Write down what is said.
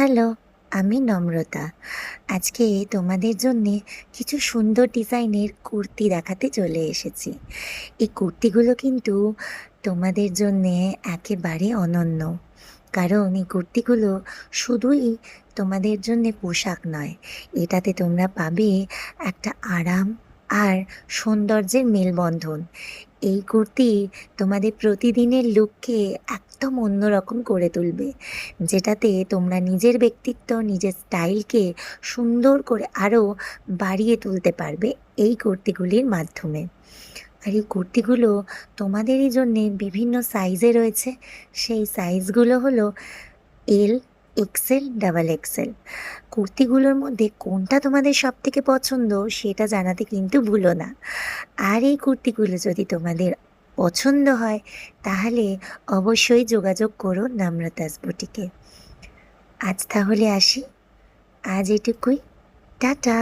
Hello, আমি নম্রতা। আজকে তোমাদের জন্যে কিছু সুন্দর ডিজাইনের কুর্তি দেখাতে চলে এসেছি। এই কুর্তিগুলো কিন্তু তোমাদের জন্যে একেবারে অনন্য। কারণ এই কুর্তিগুলো শুধুই তোমাদের জন্যে পোশাক নয়, এটাতে তোমরা পাবে একটা আরাম আর সৌন্দর্যের মেলবন্ধন। এই কুর্তি তোমাদের প্রতিদিনের লুককে একদম অন্যরকম করে তুলবে, যেটাতে তোমরা নিজের ব্যক্তিত্ব, নিজের স্টাইলকে সুন্দর করে আরও বাড়িয়ে তুলতে পারবে এই কুর্তিগুলির মাধ্যমে। আর এই কুর্তিগুলো তোমাদেরই জন্যে বিভিন্ন সাইজে রয়েছে। সেই সাইজগুলো হলো এল, এক্সেল, ডাবল এক্সেল। কুর্তিগুলোর মধ্যে কোনটা তোমাদের সবথেকে পছন্দ সেটা জানাতে কিন্তু ভুলো না। আর এই কুর্তিগুলো যদি তোমাদের পছন্দ হয় তাহলে অবশ্যই যোগাযোগ করো নম্রতাস বুটিকে। আজ তাহলে আসি, আজ এটুকুই। টাটা।